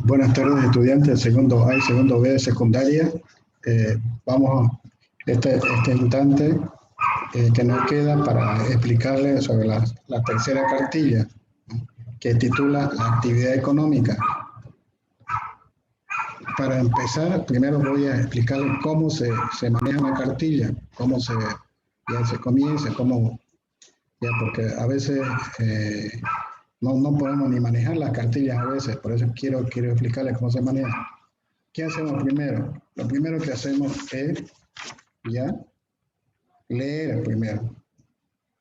Buenas tardes, estudiantes de segundo A y segundo B de secundaria. Vamos a este instante que nos queda para explicarles sobre la tercera cartilla, que titula Actividad económica. Para empezar, primero voy a explicarles cómo se maneja una cartilla, cómo se comienza, porque a veces no podemos ni manejar las cartillas a veces, por eso quiero explicarles cómo se maneja. ¿Qué hacemos primero? Lo primero que hacemos es leer primero.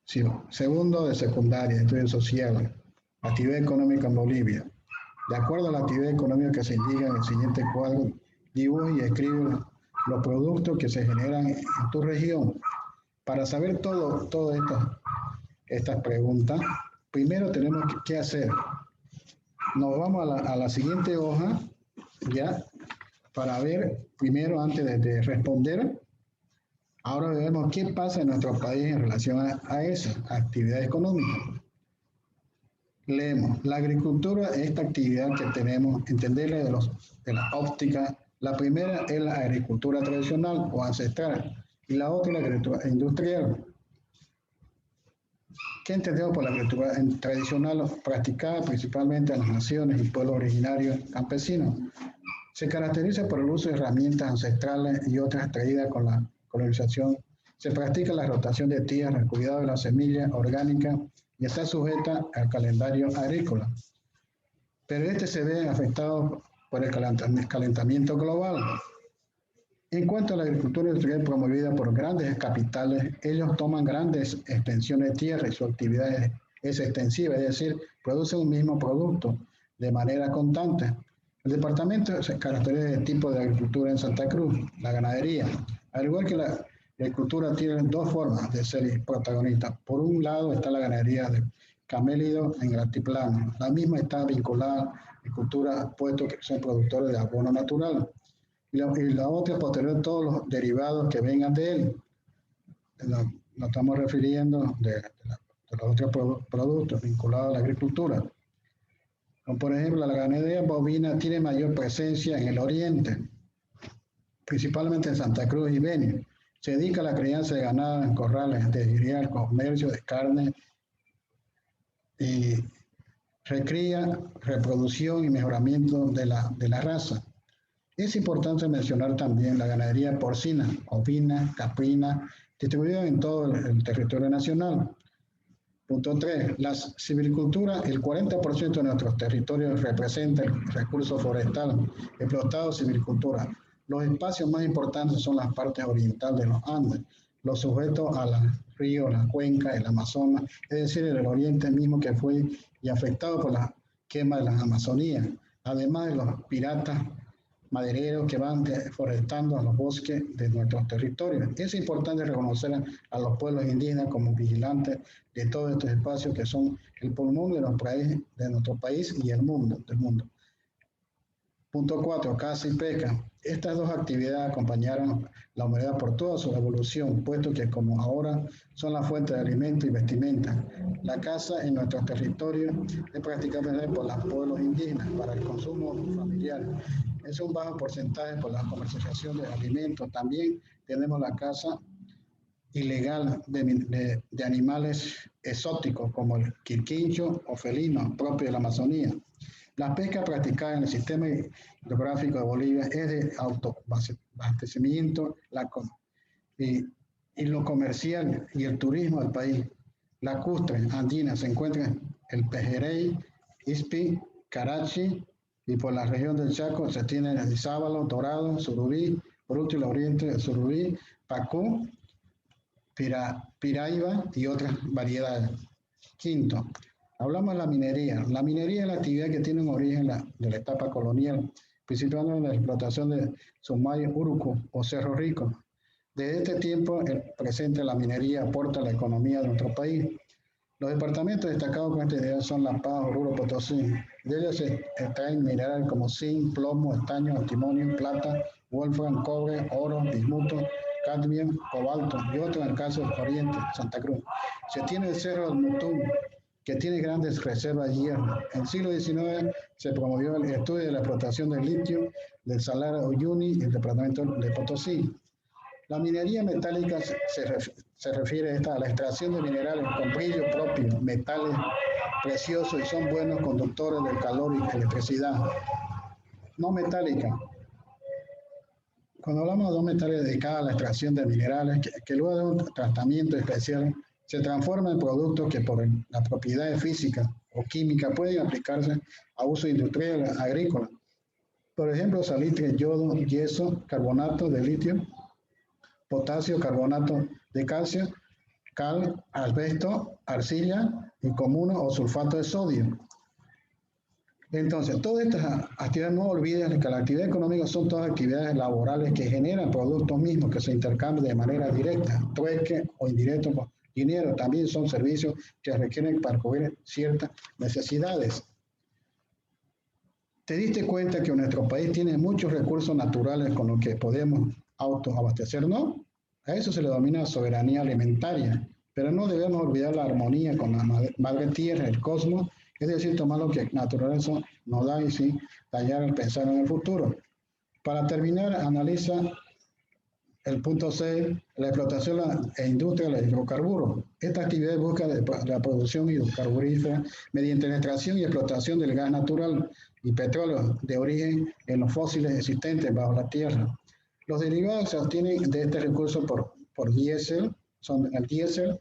Sí, segundo de secundaria, estudios sociales, actividad económica en Bolivia. De acuerdo a la actividad económica que se indica en el siguiente cuadro, dibuja y escribe los productos que se generan en tu región. Para saber todas estas preguntas, primero tenemos que hacer. Nos vamos a la siguiente hoja, para ver, primero, antes de responder, ahora vemos qué pasa en nuestro país en relación a esa actividad económica. Leemos, la agricultura es esta actividad que tenemos, entenderla de la óptica. La primera es la agricultura tradicional o ancestral y la otra es la agricultura industrial. ¿Qué entendemos por la agricultura tradicional practicada principalmente en las naciones y pueblos originarios campesinos? Se caracteriza por el uso de herramientas ancestrales y otras traídas con la colonización. Se practica la rotación de tierra, el cuidado de la semilla orgánica y está sujeta al calendario agrícola. Pero este se ve afectado por el calentamiento global. En cuanto a la agricultura industrial promovida por grandes capitales, ellos toman grandes extensiones de tierra y su actividad es extensiva, es decir, producen un mismo producto de manera constante. El departamento se caracteriza de tipo de agricultura en Santa Cruz, la ganadería. Al igual que la agricultura tiene dos formas de ser protagonistas. Por un lado está la ganadería de camélidos en el altiplano. La misma está vinculada a la agricultura, puesto que son productores de abono natural. Y la otra posterior, todos los derivados que vengan de él. Nos estamos refiriendo de los otros productos vinculados a la agricultura. Como por ejemplo, la ganadería bovina tiene mayor presencia en el oriente, principalmente en Santa Cruz y Beni. Se dedica a la crianza de ganado en corrales, dedicaría al comercio de carne y recría, reproducción y mejoramiento de la raza. Es importante mencionar también la ganadería porcina, ovina, caprina, distribuida en todo el territorio nacional. Punto 3. La silvicultura, el 40% de nuestros territorios representa el recurso forestal, explotado silvicultura. Los espacios más importantes son las partes orientales de los Andes, los sujetos a los ríos, la cuenca, el Amazonas, es decir, el oriente mismo que fue y afectado por la quema de las Amazonías, además de los piratas madereros que van deforestando a los bosques de nuestros territorios. Es importante reconocer a los pueblos indígenas como vigilantes de todos estos espacios que son el pulmón de nuestro país y del mundo. Punto 4. Caza y pesca. Estas dos actividades acompañaron la humanidad por toda su evolución, puesto que como ahora son la fuente de alimento y vestimenta. La caza en nuestros territorios es practicada por los pueblos indígenas para el consumo familiar. Es un bajo porcentaje por la comercialización de alimentos. También tenemos la caza ilegal de animales exóticos como el quirquincho o felino propio de la Amazonía. La pesca practicada en el sistema hidrográfico de Bolivia es de autoabastecimiento y lo comercial y el turismo del país. Lacustre andina se encuentra en el Pejerrey, Ispi, Carachi y por la región del Chaco se tiene el sábalo, dorado, surubí, por último el oriente, surubí, pacú, piraiba y otras variedades. Quinto, hablamos de la minería. La minería es la actividad que tiene un origen de la etapa colonial, principalmente en la explotación de Sumayo, Urucu o Cerro Rico. Desde este tiempo, el presente la minería aporta a la economía de nuestro país. Los departamentos destacados con esta idea son La Paz, Oruro, Potosí. De ellos se extraen minerales como zinc, plomo, estaño, antimonio, plata, wolfram, cobre, oro, bismuto, cadmio, cobalto y otros en el caso del Oriente, Santa Cruz. Se tiene el Cerro del Mutún, que tiene grandes reservas de hierro. En el siglo XIX se promovió el estudio de la explotación del litio del Salar de Uyuni y el departamento de Potosí. La minería metálica se refiere a la extracción de minerales con brillo propio, metales preciosos y son buenos conductores del calor y electricidad. No metálica. Cuando hablamos de no metales dedicados a la extracción de minerales, que luego de un tratamiento especial se transforman en productos que por las propiedades físicas o químicas pueden aplicarse a uso industrial agrícola. Por ejemplo, salitre, yodo, yeso, carbonato de litio, potasio, carbonato de calcio, cal, asbesto, arcilla, incomuno o sulfato de sodio. Entonces, todas estas actividades, no olviden que las actividades económicas son todas actividades laborales que generan productos mismos que se intercambian de manera directa, trueque o indirecto con dinero. También son servicios que requieren para cubrir ciertas necesidades. ¿Te diste cuenta que nuestro país tiene muchos recursos naturales con los que podemos autoabastecernos? A eso se le denomina soberanía alimentaria, pero no debemos olvidar la armonía con la madre tierra, el cosmos, es decir, tomar lo que la naturaleza nos da y sin dañar al pensar en el futuro. Para terminar, analiza el punto 6, la explotación e industria de los hidrocarburos. Esta actividad busca la producción hidrocarburífera mediante la extracción y explotación del gas natural y petróleo de origen en los fósiles existentes bajo la tierra. Los derivados se obtienen de este recurso por diésel, son el diésel,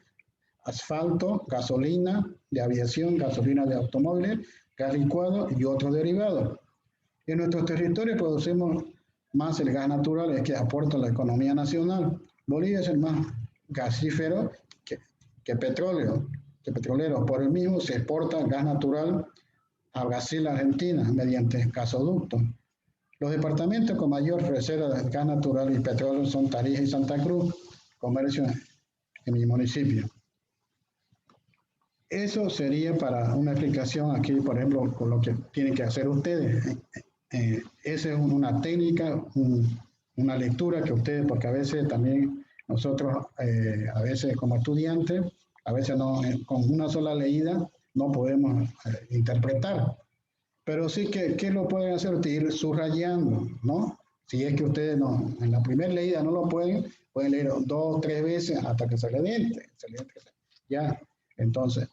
asfalto, gasolina de aviación, gasolina de automóviles, gas licuado y otros derivados. En nuestros territorios producimos más el gas natural, es que aporta a la economía nacional. Bolivia es el más gasífero que petrolero. Por el mismo se exporta gas natural a Brasil, Argentina, mediante gasoductos. Los departamentos con mayor reserva de gas natural y petróleo son Tarija y Santa Cruz, comercio en mi municipio. Eso sería para una explicación aquí, por ejemplo, con lo que tienen que hacer ustedes. Esa es una técnica, una lectura que ustedes, porque a veces también nosotros, a veces como estudiantes, a veces no, con una sola leída no podemos interpretar. Pero sí que lo pueden hacer, ir subrayando, ¿no? Si es que ustedes no, en la primera leída no lo pueden leer 2 o 3 veces hasta que se le entre. Ya, entonces,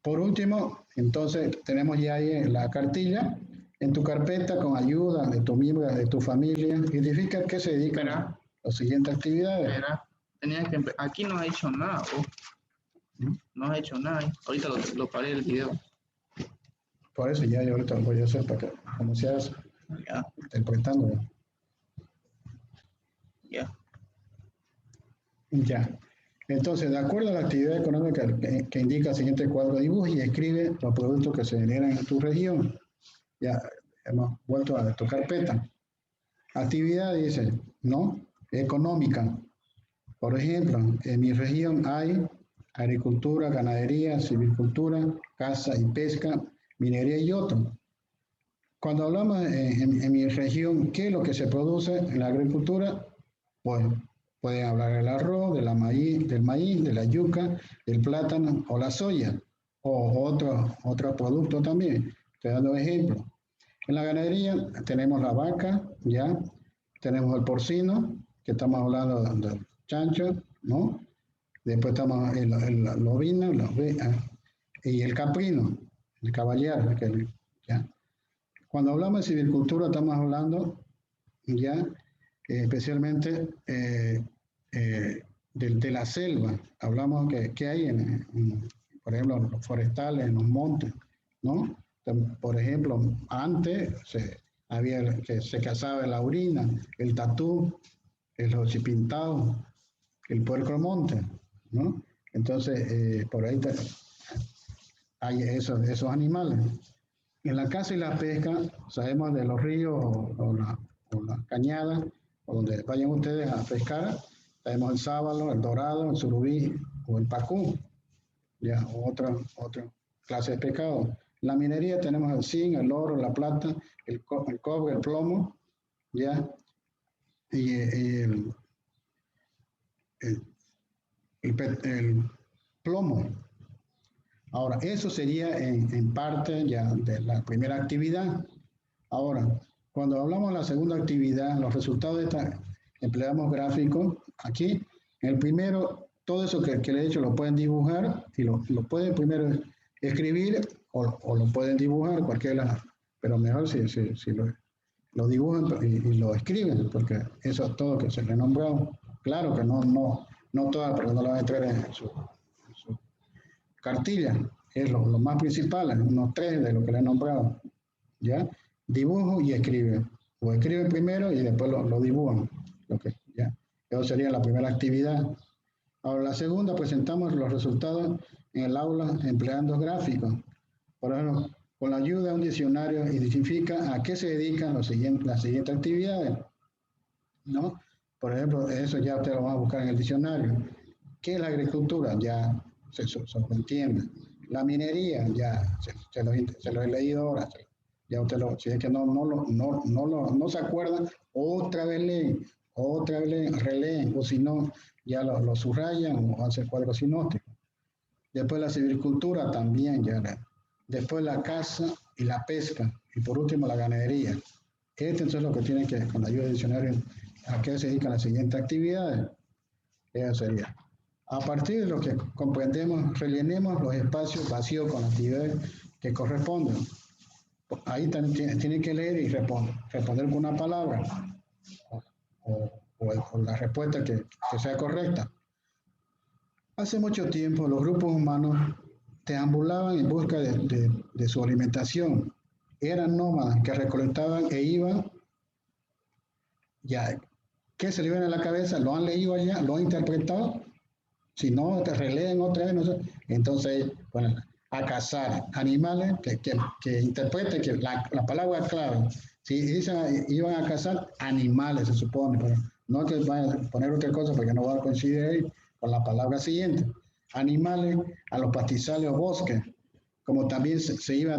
por último, entonces tenemos ya ahí la cartilla. En tu carpeta, con ayuda de tu miembro, de tu familia, identifica qué se dedican a las siguientes actividades. Espera, aquí no ha hecho nada, no ha hecho nada. Ahorita lo paré el video. Por eso ya yo ahorita lo voy a hacer para que, como seas interpretando. Ya. Entonces, de acuerdo a la actividad económica que indica el siguiente cuadro de dibujo y escribe los productos que se generan en tu región. Ya hemos vuelto a tu carpeta. Actividad dice, ¿no? Económica. Por ejemplo, en mi región hay agricultura, ganadería, silvicultura, caza y pesca, minería y otro. Cuando hablamos en mi región, ¿qué es lo que se produce en la agricultura? Pues pueden hablar del arroz, del maíz, de la yuca, del plátano o la soya, o otro producto también. Estoy dando ejemplos. En la ganadería tenemos la vaca, ya, tenemos el porcino, que estamos hablando del chancho, ¿no? Después estamos el ovino, y el caprino, el caballero, ¿ya? Cuando hablamos de silvicultura estamos hablando, ya, especialmente de la selva. Hablamos que hay, por ejemplo, en los forestales, en los montes, ¿no? Por ejemplo, antes se cazaba la orina, el tatú, el ochipintado, el puerco monte, ¿no? Entonces, por ahí hay esos animales. En la caza y la pesca, sabemos de los ríos o las cañadas, o donde vayan ustedes a pescar, tenemos el sábalo, el dorado, el surubí o el pacú, ya, otra clase de pescado. En la minería tenemos el zinc, el oro, la plata, el cobre, el plomo, ya, y el plomo. Ahora, eso sería en parte ya de la primera actividad. Ahora, cuando hablamos de la segunda actividad, los resultados de esta, empleamos gráficos. Aquí, en el primero, todo eso que le he hecho lo pueden dibujar y lo pueden primero escribir o lo pueden dibujar, cualquiera, pero mejor si lo dibujan y lo escriben, porque eso es todo que se le ha nombrado. Claro que no todas, pero no lo van a entrar en su cartilla, es lo más principal, unos 3 de lo que le he nombrado. ¿Ya? Dibujo y escribe. O escriben primero y después lo dibujan. ¿Ya? Eso sería la primera actividad. Ahora, la segunda, presentamos los resultados en el aula empleando gráficos. Por ejemplo, con la ayuda de un diccionario, identifica a qué se dedican las siguientes actividades. ¿No? Por ejemplo, eso ya usted lo va a buscar en el diccionario. ¿Qué es la agricultura? Ya se entiende. La minería, ya se lo he leído ahora. Ya usted si es que no se acuerda, otra vez leen, releen, o si no, ya lo subrayan o hacen cuadros sinópticos. Después la silvicultura también, ya. Después la caza y la pesca. Y por último la ganadería. Entonces es lo que tiene que, con la ayuda del diccionario, a qué se dedican las siguientes actividades. Eso sería. A partir de lo que comprendemos, rellenemos los espacios vacíos con actividades que corresponden. Ahí también tienen que leer y responder con una palabra o la respuesta que sea correcta. Hace mucho tiempo los grupos humanos deambulaban en busca de su alimentación. Eran nómadas que recolectaban e iban. Ya, ¿qué se le viene a la cabeza? ¿Lo han leído allá? ¿Lo han interpretado? Si no, te releen otra vez. No sé. Entonces, bueno, a cazar animales que interpreten que la palabra clave. Si dicen iban a cazar animales, se supone, pero no que vayan a poner otra cosa porque no va a coincidir ahí con la palabra siguiente. Animales a los pastizales o bosques, como también se iba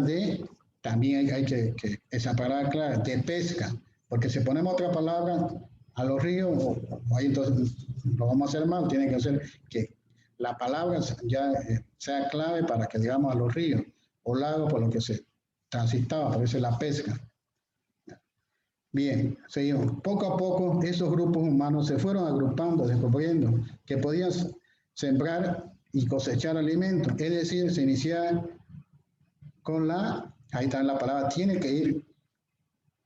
también hay que esa palabra clave, de pesca, porque si ponemos otra palabra a los ríos, ahí entonces lo vamos a hacer mal, tiene que ser que la palabra ya sea clave para que digamos a los ríos o lagos por lo que se transitaba, por eso es la pesca. Bien, seguimos. Poco a poco esos grupos humanos se fueron agrupando, descubriendo que podían sembrar y cosechar alimentos, es decir, se iniciaba con ahí está la palabra, tiene que ir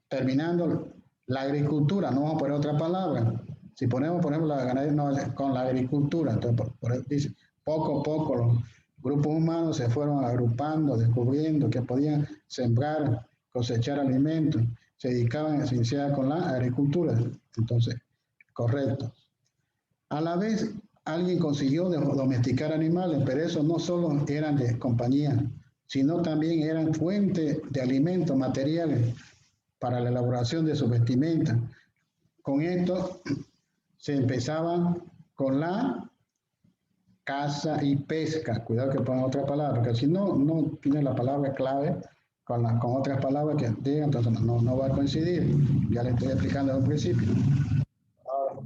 terminando la agricultura, no vamos a poner otra palabra. Si ponemos, por ejemplo, la ganadería no, con la agricultura, entonces dice, poco a poco los grupos humanos se fueron agrupando, descubriendo que podían sembrar, cosechar alimentos, se dedicaban se iniciaban con la agricultura. Entonces, correcto. A la vez, alguien consiguió domesticar animales, pero esos no solo eran de compañía, sino también eran fuente de alimentos materiales para la elaboración de su vestimenta. Con esto se empezaba con la caza y pesca. Cuidado que pongan otra palabra, porque si no tiene la palabra clave con otras palabras que digan, entonces no va a coincidir. Ya le estoy explicando desde un principio. Ahora,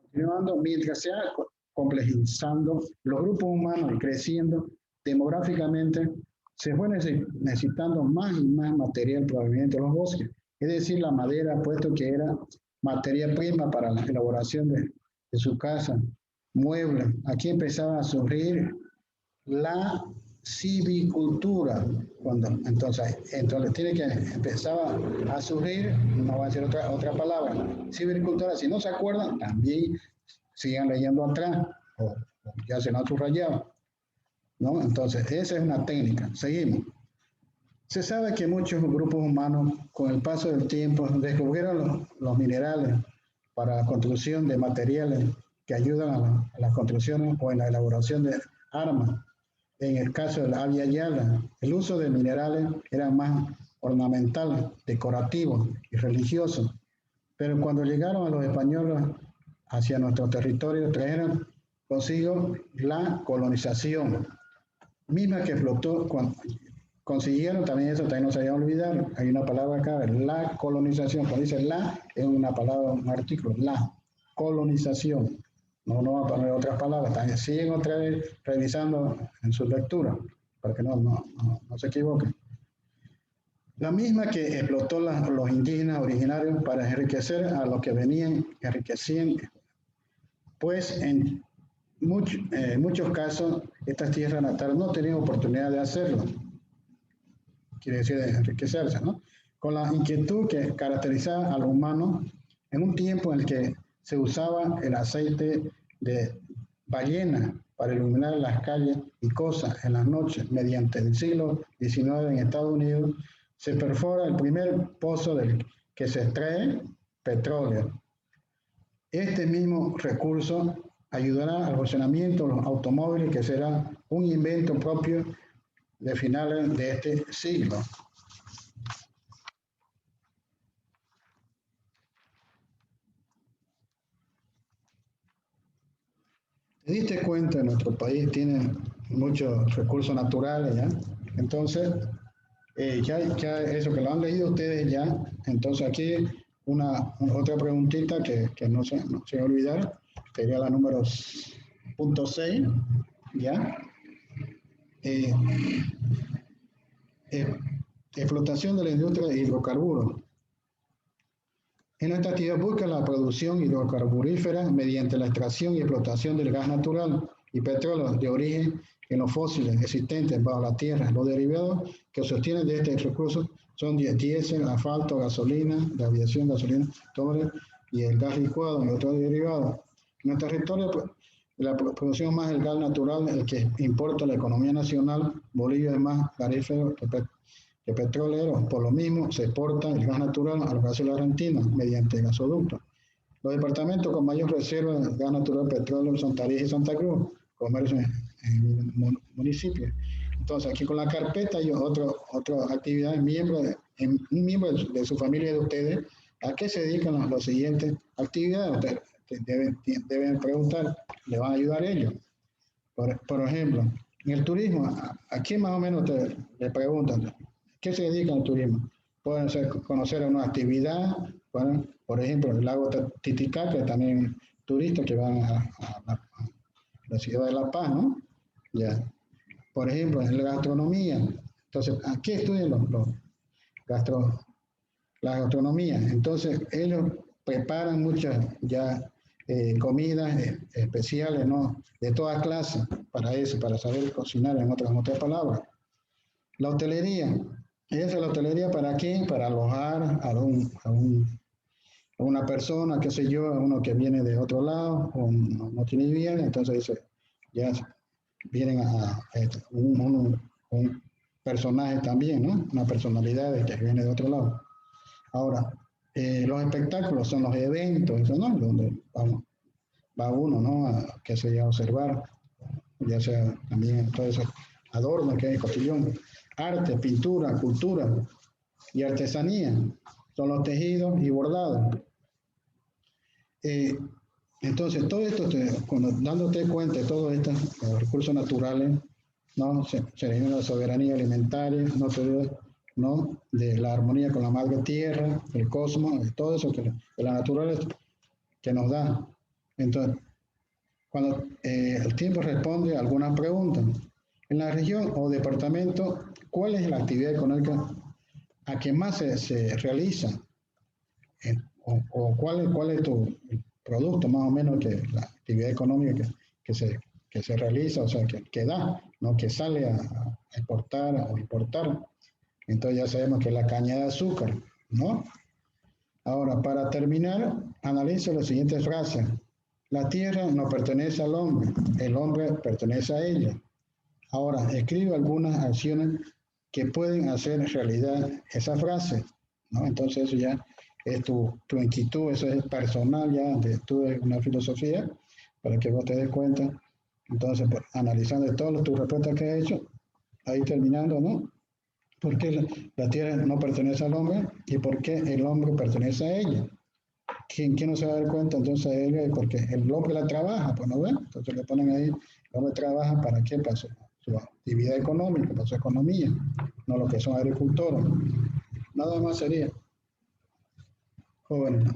continuando, mientras se va complejizando los grupos humanos y creciendo demográficamente, se fue necesitando más y más material proveniente de los bosques, es decir, la madera, puesto que era materia prima para la elaboración de su casa, muebles. Aquí empezaba a surgir la silvicultura, entonces tiene que empezar a surgir, no va a ser otra palabra, silvicultura, si no se acuerdan, también sigan leyendo atrás, o ya se lo han subrayado, ¿no? Entonces, esa es una técnica. Seguimos. Se sabe que muchos grupos humanos, con el paso del tiempo, descubrieron los minerales para la construcción de materiales que ayudan a las construcciones o en la elaboración de armas. En el caso de la Abya Yala, el uso de minerales era más ornamental, decorativo y religioso. Pero cuando llegaron a los españoles hacia nuestro territorio, trajeron consigo la colonización, misma que flotó consiguieron también, eso también no se había olvidado, hay una palabra acá, la colonización, cuando dice la, es una palabra, un artículo, la colonización, No va a poner otras palabras. También siguen otra vez revisando en su lectura, para que no se equivoquen. La misma que explotó los indígenas originarios para enriquecer a los que venían, enriquecían, pues en muchos casos estas tierras natales no tenían oportunidad de hacerlo, quiere decir de enriquecerse, ¿no? Con la inquietud que caracterizaba al humano en un tiempo en el que se usaba el aceite de ballena para iluminar las calles y cosas en las noches. Mediante el siglo XIX en Estados Unidos se perfora el primer pozo del que se extrae petróleo. Este mismo recurso ayudará al funcionamiento de los automóviles, que será un invento propio de finales de este siglo. ¿Te diste cuenta? Nuestro país tiene muchos recursos naturales, ¿ya? Entonces, ya eso que lo han leído ustedes ya, entonces aquí otra preguntita que no se va a olvidar, sería la número punto 6, ¿ya? Explotación de la industria de hidrocarburos. En esta actividad busca la producción hidrocarburífera mediante la extracción y explotación del gas natural y petróleo de origen en los fósiles existentes bajo la tierra. Los derivados que sostienen de este recurso son diésel, asfalto, gasolina, de aviación, gasolina, cobre y el gas licuado y otros derivados. En nuestra territorio, la producción más el gas natural, el que importa la economía nacional. Bolivia es más garífero que petrolero. Por lo mismo, se exporta el gas natural a los Brasil argentinos mediante gasoductos. Los departamentos con mayor reserva de gas natural petróleo son Tarija y Santa Cruz, comercio en municipios. Entonces, aquí con la carpeta hay otras actividades, un miembro de su familia de ustedes, ¿a qué se dedican las siguientes actividades? Ustedes deben preguntar, le van a ayudar ellos. Por ejemplo, en el turismo, ¿a quién más o menos le preguntan? ¿Qué se dedica al turismo? Pueden conocer una actividad, por ejemplo, el lago Titicaca, también turistas que van a la ciudad de La Paz, ¿no? Ya. Por ejemplo, en la gastronomía. Entonces, ¿a qué estudian la gastronomía? Entonces, ellos preparan muchas comidas especiales, ¿no? De todas clases, para eso, para saber cocinar, en otras palabras. La hotelería. ¿Esa es la hotelería para quién? Para alojar a una persona, qué sé yo, a uno que viene de otro lado, o no tiene bien, entonces ya vienen a un personaje también, ¿no? Una personalidad que viene de otro lado. Ahora, los espectáculos son los eventos, ¿no? Donde va uno, ¿no? Que se va a observar, ya sea también todo eso adornos que hay en Cotillón. Arte, pintura, cultura y artesanía son los tejidos y bordados. Entonces, todo esto, dándote cuenta de todos estos recursos naturales, ¿no? Se genera la soberanía alimentaria, ¿no? De la armonía con la madre tierra, el cosmos, de todo eso de la naturaleza que nos da. Entonces, cuando el tiempo responde a algunas preguntas. En la región o departamento, ¿cuál es la actividad económica a que más se realiza? O cuál es tu producto más o menos, que la actividad económica que se realiza, o sea, que da, ¿no? Que sale a exportar o importar. Entonces ya sabemos que es la caña de azúcar, ¿no? Ahora, para terminar, analiza las siguientes frases. La tierra no pertenece al hombre, el hombre pertenece a ella. Ahora, escribe algunas acciones que pueden hacer realidad esa frase, ¿no? Entonces eso ya es tu inquietud, eso es personal ya, de una filosofía, para que vos te des cuenta. Entonces, pues, analizando todas tus respuestas que has hecho, ahí terminando, ¿no? ¿Por qué la tierra no pertenece al hombre y por qué el hombre pertenece a ella? ¿Quién no se va a dar cuenta entonces a ella? Porque el hombre la trabaja, pues no ven. Entonces le ponen ahí, el hombre trabaja ¿para qué? Para su actividad económica, para su economía, no lo que son agricultores. Nada más sería. Jóvenes.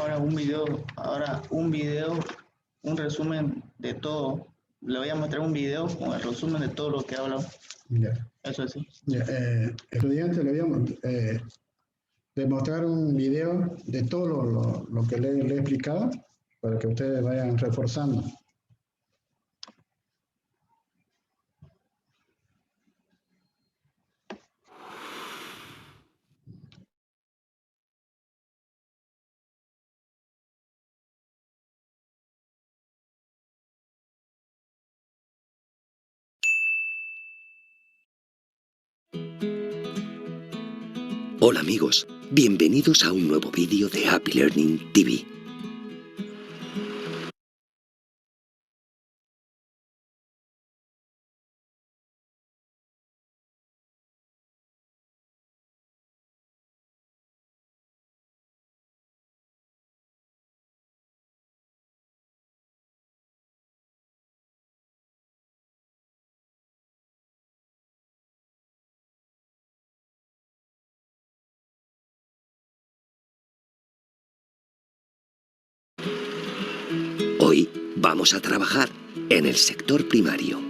Ahora un video, un resumen de todo. Le voy a mostrar un video con el resumen de todo lo que he hablado. Ya. Eso sí. Ya, estudiante, le voy a demostrar un video de todo lo que le he explicado para que ustedes vayan reforzando. Hola amigos, bienvenidos a un nuevo vídeo de Happy Learning TV. Hoy vamos a trabajar en el sector primario.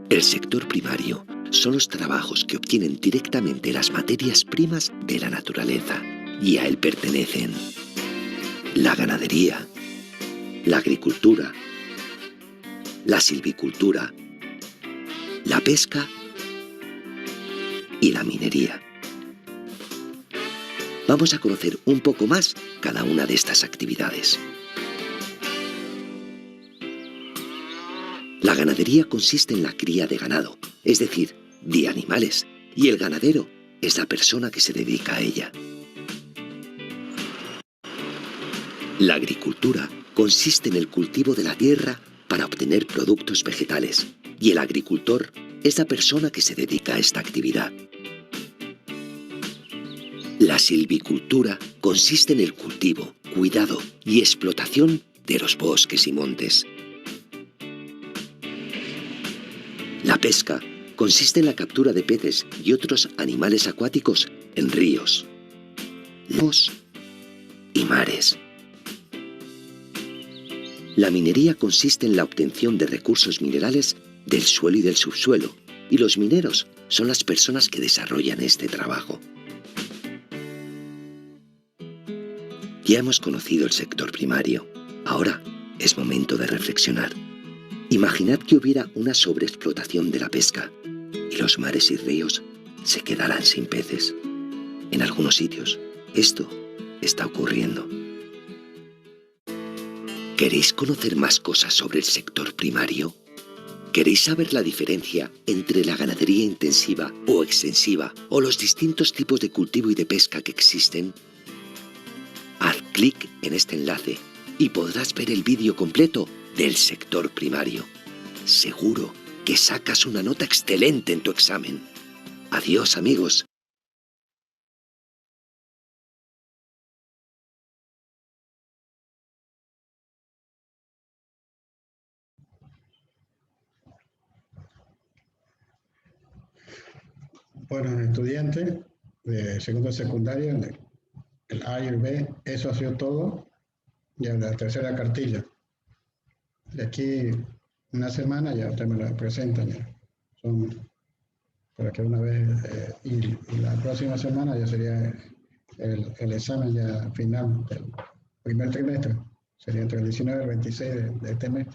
El sector primario son los trabajos que obtienen directamente las materias primas de la naturaleza y a él pertenecen la ganadería, la agricultura, la silvicultura, la pesca y la minería. Vamos a conocer un poco más cada una de estas actividades. La ganadería consiste en la cría de ganado, es decir, de animales, y el ganadero es la persona que se dedica a ella. La agricultura consiste en el cultivo de la tierra para obtener productos vegetales, y el agricultor es la persona que se dedica a esta actividad. La silvicultura consiste en el cultivo, cuidado y explotación de los bosques y montes. La pesca consiste en la captura de peces y otros animales acuáticos en ríos, lagos y mares. La minería consiste en la obtención de recursos minerales del suelo y del subsuelo, y los mineros son las personas que desarrollan este trabajo. Ya hemos conocido el sector primario. Ahora es momento de reflexionar. Imaginad que hubiera una sobreexplotación de la pesca y los mares y ríos se quedaran sin peces. En algunos sitios esto está ocurriendo. ¿Queréis conocer más cosas sobre el sector primario? ¿Queréis saber la diferencia entre la ganadería intensiva o extensiva o los distintos tipos de cultivo y de pesca que existen? Haz clic en este enlace y podrás ver el vídeo completo del sector primario. Seguro que sacas una nota excelente en tu examen. Adiós, amigos. Bueno, estudiantes de segundo de secundaria, el A y el B, eso ha sido todo. Ya la tercera cartilla. De aquí una semana ya ustedes me la presentan. Ya. Son para que una vez, y la próxima semana ya sería el examen ya final del primer trimestre. Sería entre el 19 y el 26 de este mes.